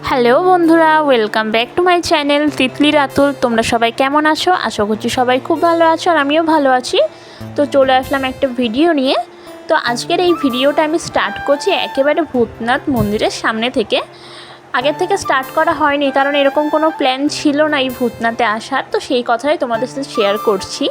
Hello বন্ধুরা, welcome back to my channel Titli Ratul. তোমরা সবাই কেমন আছো? আশা করছি সবাই খুব ভালো আছো আর আমিও ভালো আছি। তো চলে আসলাম একটা ভিডিও নিয়ে। তো আজকের এই ভিডিওটা আমি স্টার্ট করছি একেবারে ভূতনাথ মন্দিরের সামনে থেকে। আগের থেকে স্টার্ট করা হয়নি কারণ এরকম কোনো প্ল্যান ছিল না এই ভূতনাথে আসার, তো সেই কথাই তোমাদের সাথে শেয়ার করছি।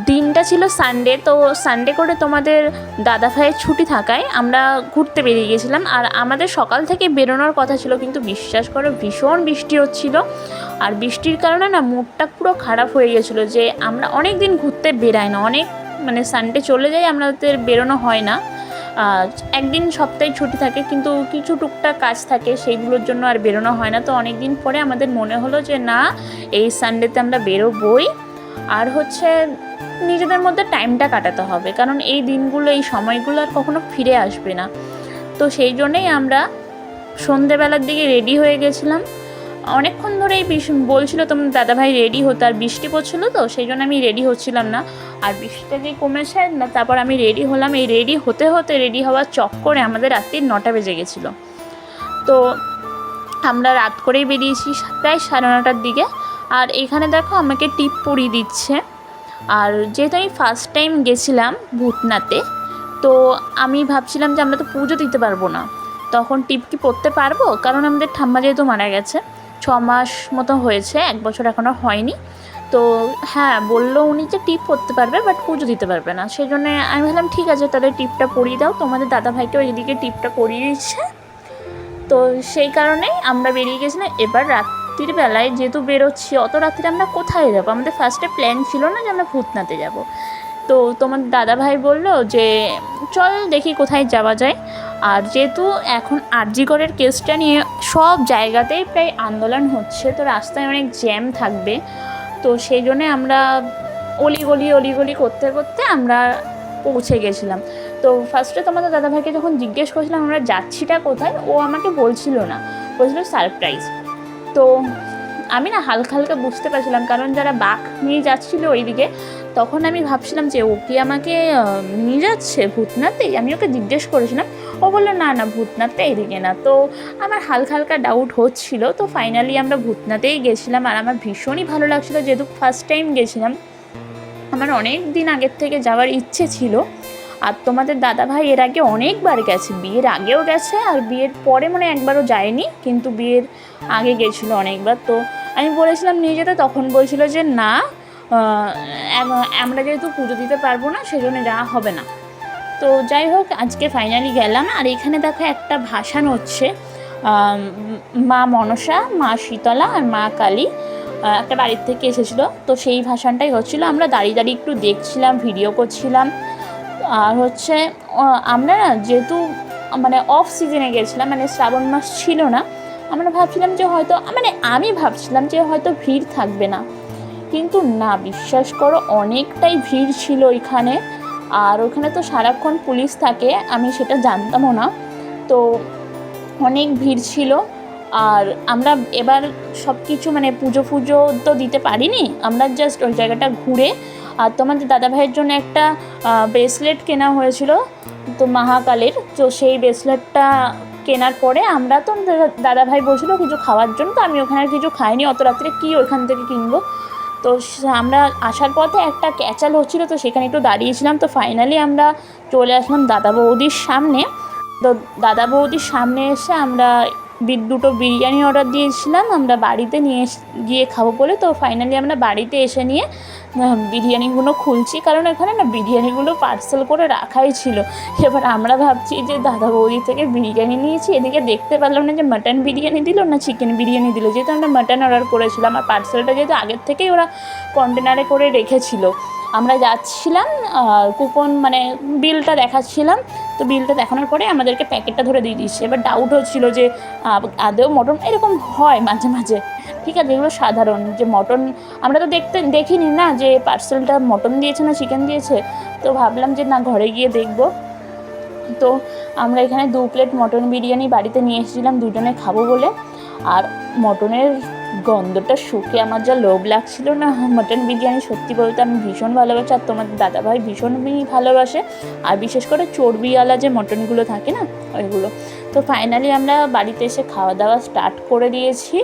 দিনটা ছিল সানডে, তো সানডে করে তোমাদের দাদা ভাইয়ের ছুটি থাকায় আমরা ঘুরতে বেরিয়ে গেছিলাম। আর আমাদের সকাল থেকে বেরোনোর কথা ছিল, কিন্তু বিশ্বাস করো ভীষণ বৃষ্টি হচ্ছিল। আর বৃষ্টির কারণে না মুডটা পুরো খারাপ হয়ে গেছিলো যে আমরা অনেক দিন ঘুরতে বেরাই না, অনেক মানে সানডে চলে যাই আমাদের বেরোনো হয় না। একদিন সপ্তাহে ছুটি থাকে কিন্তু কিছু টুকটাক কাজ থাকে, সেইগুলোর জন্য আর বেরোনো হয় না। তো অনেক দিন পরে আমাদের মনে হলো যে না, এই সানডেতে আমরা বেরোবই। আর হচ্ছে নিজেদের মধ্যে টাইমটা কাটাতে হবে, কারণ এই দিনগুলো এই সময়গুলো আর কখনো ফিরে আসবে না। তো সেই জন্যেই আমরা সন্ধেবেলার দিকে রেডি হয়ে গেছিলাম। অনেকক্ষণ ধরেই বলছিল তোমার দাদাভাই রেডি হতো, আর বৃষ্টি পড়ছিলো তো সেই জন্য আমি রেডি হচ্ছিলাম না। আর বৃষ্টিটা যে কমেছে না, তারপর আমি রেডি হলাম। এই রেডি হতে হতে রেডি হওয়ার চক্করে আমাদের রাত্রি 9টা বেজে গেছিলো। তো আমরা রাত করেই বেরিয়েছি, প্রায় 9:30টার দিকে। আর এখানে দেখো আমাকে টিপ পরিয়ে দিচ্ছে। আর যেহেতু আমি ফার্স্ট টাইম গেছিলাম ভূতনাথে, তো আমি ভাবছিলাম যে আমরা তো পুজো দিতে পারবো না, তখন টিপ কি পরতে পারবো? কারণ আমাদের ঠাম্মা যেহেতু মারা গেছে, 6 মাস মতো হয়েছে, 1 বছর এখনও হয়নি। তো হ্যাঁ, বললো উনি যে টিপ পরতে পারবে বাট পুজো দিতে পারবে না। সেই জন্য আমি ভাবলাম ঠিক আছে, তাহলে টিপটা পরিয়ে দাও। তোমাদের দাদাভাইকে ওইদিকে টিপটা পরিয়ে দিচ্ছে। তো সেই কারণেই আমরা বেরিয়ে গেছিলাম। এবার রাত্রির বেলায় যেহেতু বেরোচ্ছি, অত রাত্রে আমরা কোথায় যাবো? আমাদের ফার্স্টে প্ল্যান ছিল না যে আমরা ভূতনাথে যাব। তো তোমার দাদাভাই বললো যে চল দেখি কোথায় যাওয়া যায়। আর যেহেতু এখন আরজিকরের কেসটা নিয়ে সব জায়গাতেই প্রায় আন্দোলন হচ্ছে, তো রাস্তায় অনেক জ্যাম থাকবে। তো সেই জন্যে আমরা অলিগলি করতে করতে আমরা পৌঁছে গেছিলাম। তো ফার্স্টে তোমাদের দাদাভাইকে যখন জিজ্ঞেস করছিলাম আমরা যাচ্ছিটা কোথায়, ও আমাকে বলছিল না, বলছিল সারপ্রাইজ। তো আমি না হালকা হালকা বুঝতে পারছিলাম, কারণ যারা বাঘ নিয়ে যাচ্ছিলো ওইদিকে, তখন আমি ভাবছিলাম যে ও কি আমাকে নিয়ে যাচ্ছে ভূতনাথে। আমি ওকে জিজ্ঞেস করেছিলাম, ও বললো না না, ভূতনাথটা এদিকে না। তো আমার হালকা হালকা ডাউট হচ্ছিল। তো ফাইনালি আমরা ভূতনাথেই গেছিলাম। আর আমার ভীষণই ভালো লাগছিলো, যেহেতু ফার্স্ট টাইম গেছিলাম। আমার অনেক দিন আগের থেকে যাওয়ার ইচ্ছে ছিল। আর তোমাদের দাদাভাই এর আগে অনেকবার গেছে, বিয়ের আগেও গেছে আর বিয়ের পরে মনে একবারও যায়নি, কিন্তু বিয়ের আগে গেছিলো অনেকবার। তো আমি বলেছিলাম নিয়ে যেতে, তখন বলছিল যে না, আমরা যেহেতু পুজো দিতে পারবো না সেজন্য যাওয়া হবে না। তো যাই হোক, আজকে ফাইনালি গেলাম। আর এখানে দেখো একটা ভাসান হচ্ছে, মা মনসা, মা শীতলা আর মা কালী একটা বাড়ির থেকে এসেছিলো, তো সেই ভাসানটাই হচ্ছিলো। আমরা দাঁড়িয়ে দাঁড়িয়ে একটু দেখছিলাম, ভিডিও করছিলাম। আর হচ্ছে আমরা না যেহেতু মানে অফ সিজনে গেছিলাম, মানে শ্রাবণ মাস ছিল না, আমরা ভাবছিলাম যে হয়তো আমি ভাবছিলাম যে হয়তো ভিড় থাকবে না, কিন্তু না, বিশ্বাস করো অনেকটাই ভিড় ছিল ওইখানে। আর ওখানে তো সারাক্ষণ পুলিশ থাকে, আমি সেটা জানতামও না। তো অনেক ভিড় ছিল। আর আমরা এবার সব কিছু পুজো তো দিতে পারিনি, আমরা জাস্ট ওই জায়গাটা ঘুরে। আর তোমাদের দাদাভাইয়ের জন্য একটা ব্রেসলেট কেনা হয়েছিল তো মহাকালের, তো সেই ব্রেসলেটটা কেনার পরে আমরা তো দাদাভাই বলছিল কিছু খাওয়ার জন্য, তো আমি ওখানে কিছু খাইনি, অত রাত্রে কী ওইখান থেকে কিনবো। তো আমরা আসার পথে একটা ক্যাচাল হচ্ছিলো, তো সেখানে একটু দাঁড়িয়েছিলাম। তো ফাইনালি আমরা চলে আসলাম দাদা বৌদির সামনে। তো দাদা বৌদির সামনে এসে আমরা দুটো বিরিয়ানি অর্ডার দিয়েছিলাম আমরা বাড়িতে নিয়ে গিয়ে খাবো বলে। তো ফাইনালি আমরা বাড়িতে এসে নিয়ে বিরিয়ানিগুলো খুলছি, কারণ এখানে না বিরিয়ানিগুলো পার্সেল করে রাখাই ছিল। এবার আমরা ভাবছি যে দাদা বৌদি থেকে বিরিয়ানি নিয়েছি, এদিকে দেখতে পারলাম না যে মাটন বিরিয়ানি দিল না চিকেন বিরিয়ানি দিল, যেহেতু আমরা মাটন অর্ডার করেছিলাম। আর পার্সেলটা যেহেতু আগের থেকেই ওরা কন্টেনারে করে রেখেছিল, আমরা যাচ্ছিলাম কুপন বিলটা দেখাচ্ছিলাম। তো বিলটা দেখানোর পরে আমাদেরকে প্যাকেটটা ধরে দিয়ে দিচ্ছে। এবার ডাউট হচ্ছিলো যে আদৌ মটন এরকম হয় মাঝে মাঝে, ঠিক আছে, এগুলো সাধারণ যে মটন আমরা তো দেখিনি না যে পার্সেলটা মটন দিয়েছে না চিকেন দিয়েছে। তো ভাবলাম যে না, ঘরে গিয়ে দেখবো। তো আমরা এখানে 2 প্লেট মটন বিরিয়ানি বাড়িতে নিয়ে এসেছিলাম দুজনে খাবো বলে। আর মটনের গন্ধটা শুকে আমার যা লোভ লাগছিল না মাটন বিরিয়ানি, সত্যি বলতে আমি ভীষণ ভালোবাসি, আর তোমাদের দাদাভাই ভীষণই ভালোবাসে, আর বিশেষ করে চর্বিওয়ালা যে মটনগুলো থাকে না ওইগুলো। তো ফাইনালি আমরা বাড়িতে এসে খাওয়া দাওয়া স্টার্ট করে দিয়েছি।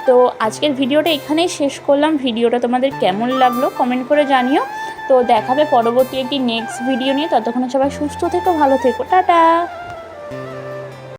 তো আজকের ভিডিওটা এখানেই শেষ করলাম। ভিডিওটা তোমাদের কেমন লাগলো কমেন্ট করে জানিও। তো দেখাবে পরবর্তী একটি নেক্সট ভিডিও নিয়ে। ততক্ষণে সবাই সুস্থ থেকো, ভালো থেকো, টাটা।